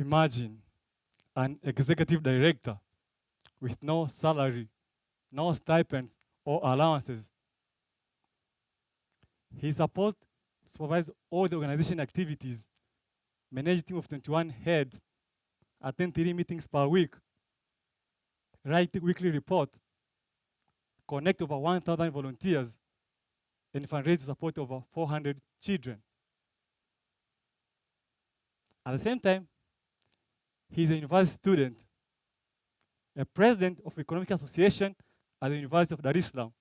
Imagine an executive director with no salary, no stipends or allowances. He's supposed to supervise all the organization activities, manage a team of 21 heads, attend 3 meetings per week, write a weekly report, connect over 1,000 volunteers, and fundraise to support over 400 children. At the same time, he's a university student, a president of Economic Association at the University of Dar es Salaam.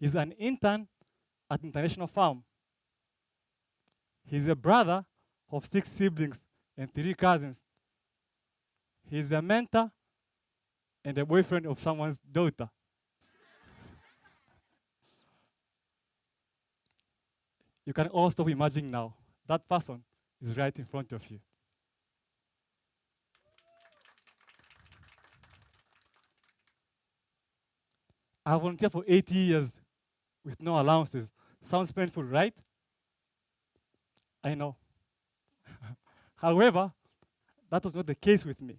He's an intern at International Farm. He's a brother of 6 siblings and 3 cousins. He's a mentor and a boyfriend of someone's daughter. You can all stop imagining now. That person is right in front of you. I volunteered for 8 years with no allowances. Sounds painful, right? I know. However, that was not the case with me.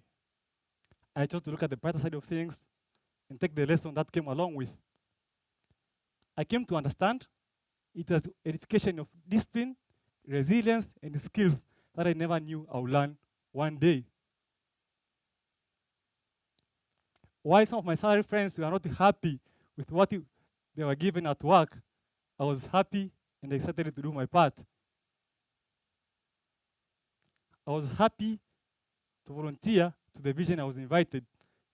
I chose to look at the brighter side of things and take the lesson that came along with. I came to understand it as edification of discipline, resilience, and skills that I never knew I would learn one day. While some of my salary friends were not happy with what they were given at work, I was happy and excited to do my part. I was happy to volunteer to the vision I was invited.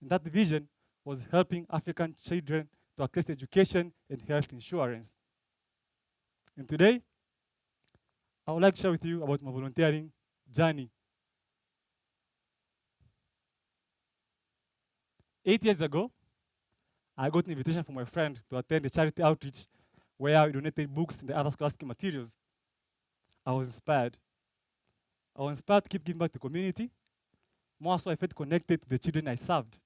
And that vision was helping African children to access education and health insurance. And today, I would like to share with you about my volunteering journey. 8 years ago, I got an invitation from my friend to attend a charity outreach where we donated books and other scholastic materials. I was inspired. I was inspired to keep giving back to the community. More so, I felt connected to the children I served.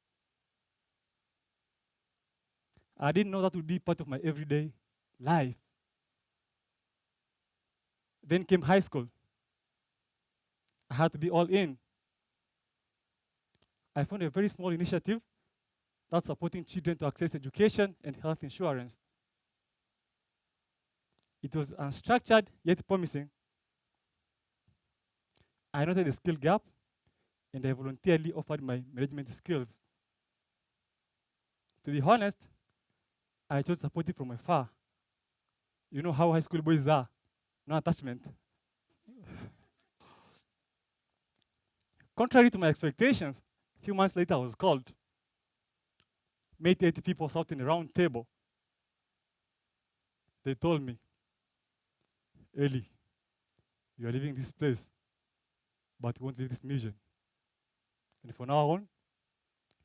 I didn't know that would be part of my everyday life. Then came high school. I had to be all in. I found a very small initiative that's supporting children to access education and health insurance. It was unstructured yet promising. I noted the skill gap, and I voluntarily offered my management skills. To be honest, I chose to support it from afar. You know how high school boys are, no attachment. Contrary to my expectations, a few months later I was called. Met 80 people sat in a round table. They told me, Eli, you are leaving this place, but you won't leave this mission. And from now on,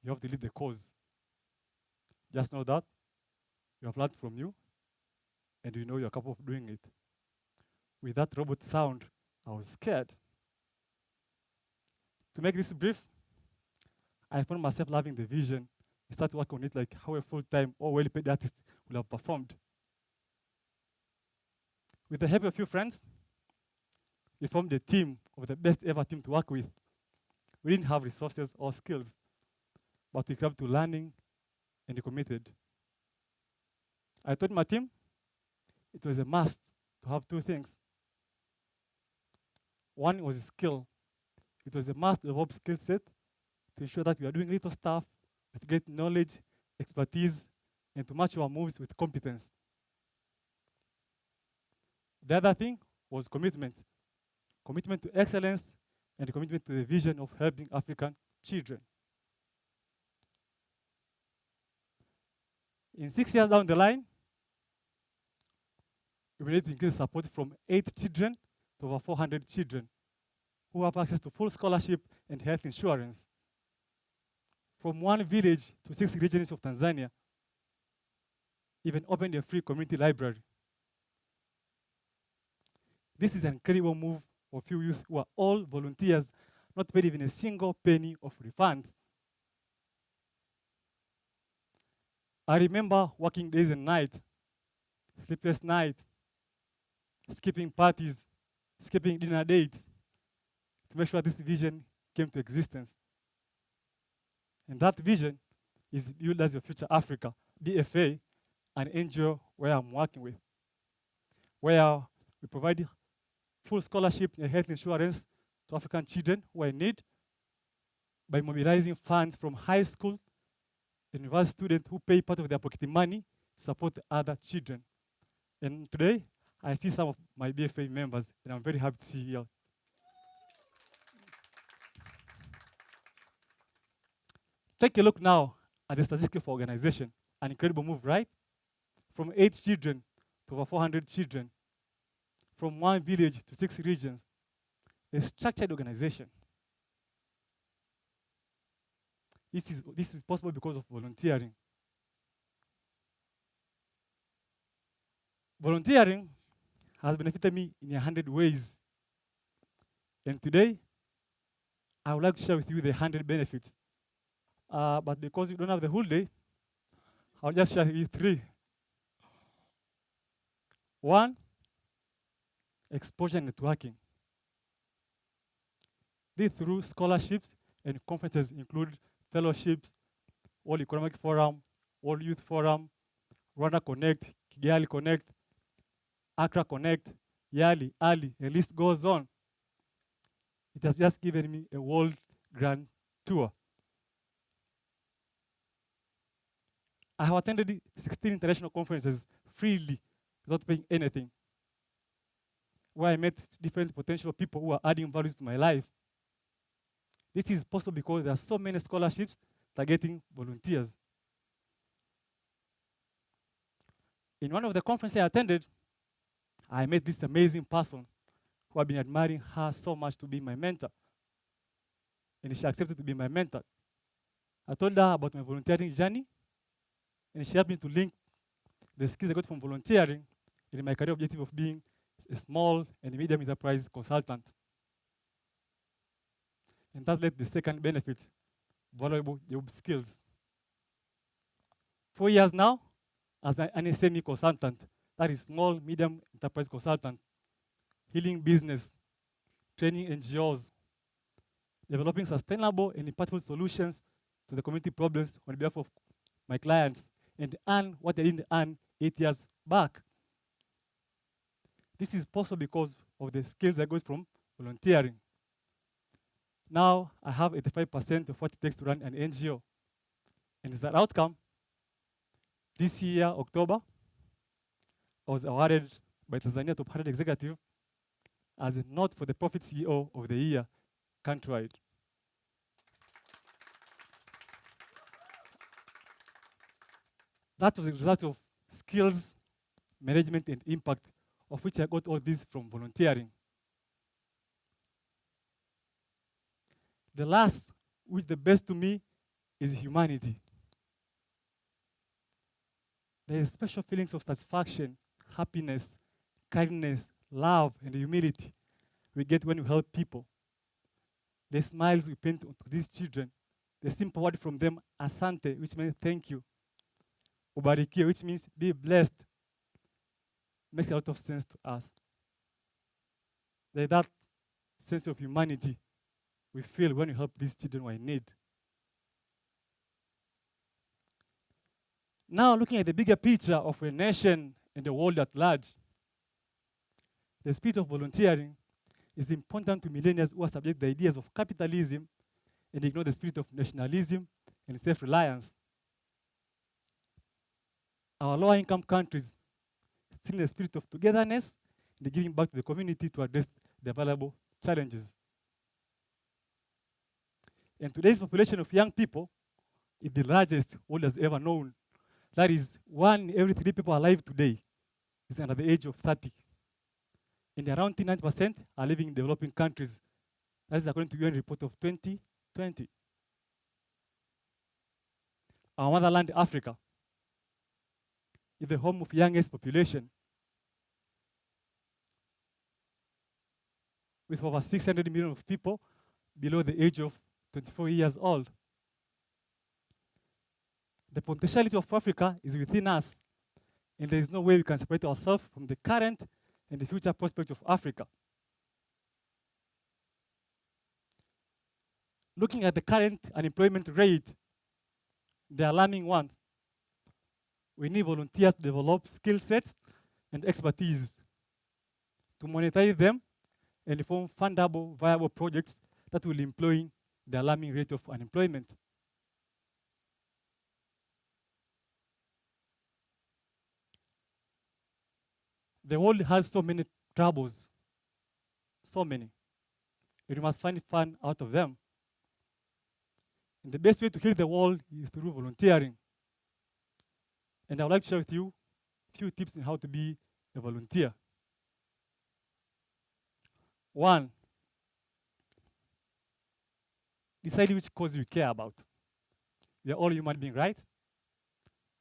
you have to lead the cause. Just know that you have learned from you, and you know you're capable of doing it. With that robot sound, I was scared. To make this brief, I found myself loving the vision. I started working on it like how a full-time or well-paid artist would have performed. With the help of a few friends, we formed a team of the best ever team to work with. We didn't have resources or skills, but we came to learning and committed. I told my team it was a must to have 2 things. One was skill. It was a must to develop skill set to ensure that we are doing little stuff with great knowledge, expertise, and to match our moves with competence. The other thing was commitment. Commitment to excellence and commitment to the vision of helping African children. In 6 years down the line, we were able to increase support from 8 children to over 400 children who have access to full scholarship and health insurance. From 1 village to 6 regions of Tanzania, even opened a free community library. This is an incredible move of few youth who are all volunteers, not paid even a single penny of refunds. I remember working days and nights, sleepless nights, skipping parties, skipping dinner dates, to to make sure this vision came to existence. And that vision is Build as Your Future Africa, BFA, an NGO where I'm working with, where we provide full scholarship and health insurance to African children who are in need by mobilizing funds from high school and university students who pay part of their pocket money to support other children. And today, I see some of my BFA members, and I'm very happy to see you here. Take a look now at the statistics for organization. An incredible move, right? From 8 children to over 400 children, from 1 village to 6 regions. A structured organization. This is possible because of volunteering. Volunteering has benefited me in 100 ways. And today, I would like to share with you the 100 benefits. But because you don't have the whole day, I'll just share with you 3. 1, exposure and networking. This through scholarships and conferences include fellowships, World Economic Forum, World Youth Forum, Rwanda Connect, Kigali Connect, Accra Connect, Yali, Ali, the list goes on. It has just given me a world grand tour. I have attended 16 international conferences freely without paying anything, where I met different potential people who are adding values to my life. This is possible because there are so many scholarships targeting volunteers. In one of the conferences I attended, I met this amazing person who I've been admiring her so much to be my mentor. And she accepted to be my mentor. I told her about my volunteering journey, and she helped me to link the skills I got from volunteering in my career objective of being a small and medium enterprise consultant. And that led to the second benefit, valuable job skills. 4 years now, as an SME consultant, that is small, medium enterprise consultant, healing business, training NGOs, developing sustainable and impactful solutions to the community problems on behalf of my clients, and earn what I didn't earn 8 years back. This is possible because of the skills I got from volunteering. Now, I have 85% of what it takes to run an NGO. And as an outcome, this year, October, I was awarded by Tanzania Top 100 Executive as a not-for-the-profit CEO of the year, countrywide. That was the result of skills, management, and impact, of which I got all this from volunteering. The last, which the best to me, is humanity. There is special feelings of satisfaction, happiness, kindness, love, and humility we get when we help people. The smiles we paint to these children, the simple word from them, asante, which means thank you. Ubarikiwe, which means be blessed, makes a lot of sense to us. There's that sense of humanity we feel when we help these children who are in need. Now, looking at the bigger picture of a nation and the world at large, the spirit of volunteering is important to millennials who are subject to the ideas of capitalism and ignore the spirit of nationalism and self-reliance. Our lower-income countries still in the spirit of togetherness and giving back to the community to address the available challenges. And today's population of young people is the largest world has ever known. That is, 1 in every 3 people alive today is under the age of 30. And around 9% are living in developing countries. That is according to UN report of 2020. Our motherland, Africa, is the home of youngest population, with over 600 million of people below the age of 24 years old. The potentiality of Africa is within us, and there is no way we can separate ourselves from the current and the future prospects of Africa. Looking at the current unemployment rate, the alarming ones, we need volunteers to develop skill sets and expertise, to monetize them and form fundable, viable projects that will employ the alarming rate of unemployment. The world has so many troubles, so many. We must find fun out of them. And the best way to heal the world is through volunteering. And I would like to share with you a few tips on how to be a volunteer. One, decide which cause you care about. We are all human beings, right?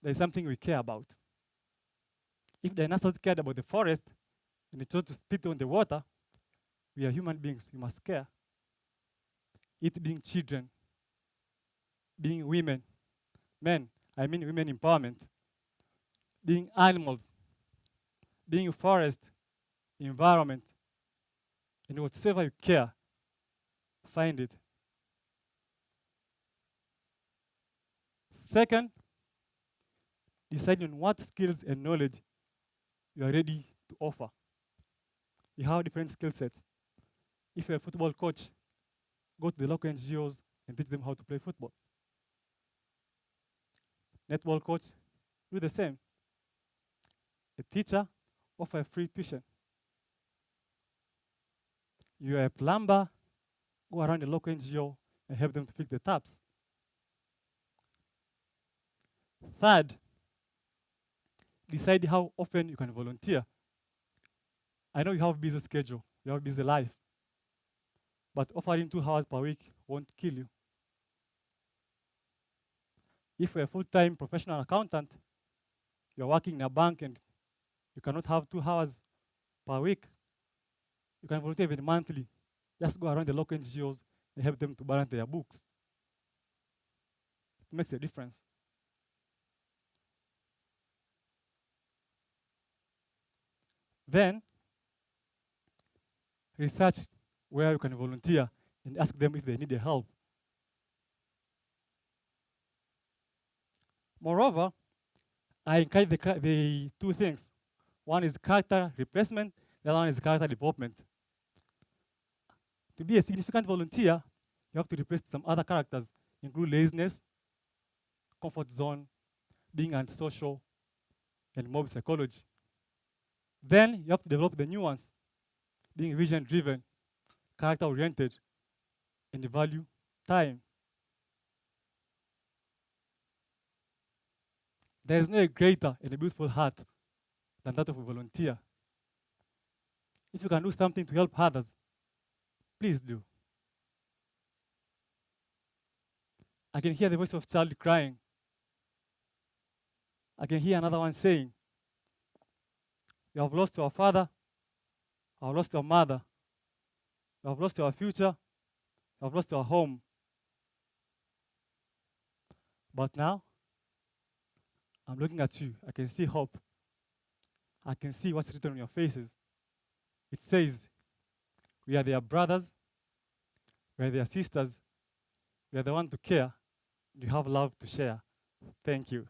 There is something we care about. If the dinosaurs cared about the forest and they chose to spit on the water, we are human beings, we must care. It being children, being women, men, I mean women empowerment, being animals, being forest, environment, and whatsoever you care, find it. Second, decide on what skills and knowledge you are ready to offer. You have different skill sets. If you're a football coach, go to the local NGOs and teach them how to play football. Netball coach, do the same. A teacher, offer free tuition. You are a plumber, go around the local NGO and help them to fix the taps. Third, decide how often you can volunteer. I know you have a busy schedule, you have a busy life, but offering 2 hours per week won't kill you. If you're a full-time professional accountant, you're working in a bank and you cannot have 2 hours per week, you can volunteer even monthly. Just go around the local NGOs and help them to balance their books. It makes a difference. Then, research where you can volunteer and ask them if they need help. Moreover, I encourage the two things. One is character replacement, the other one is character development. To be a significant volunteer, you have to replace some other characters, include laziness, comfort zone, being antisocial, and mob psychology. Then you have to develop the new ones, being vision-driven, character-oriented, and value time. There is no greater and a beautiful heart than that of a volunteer. If you can do something to help others, please do. I can hear the voice of a child crying. I can hear another one saying, "You have lost your father, you have lost your mother, you have lost your future, you have lost your home. But now, I'm looking at you. I can see hope. I can see what's written on your faces. It says, we are their brothers, we are their sisters, we are the one to care, and you have love to share." Thank you.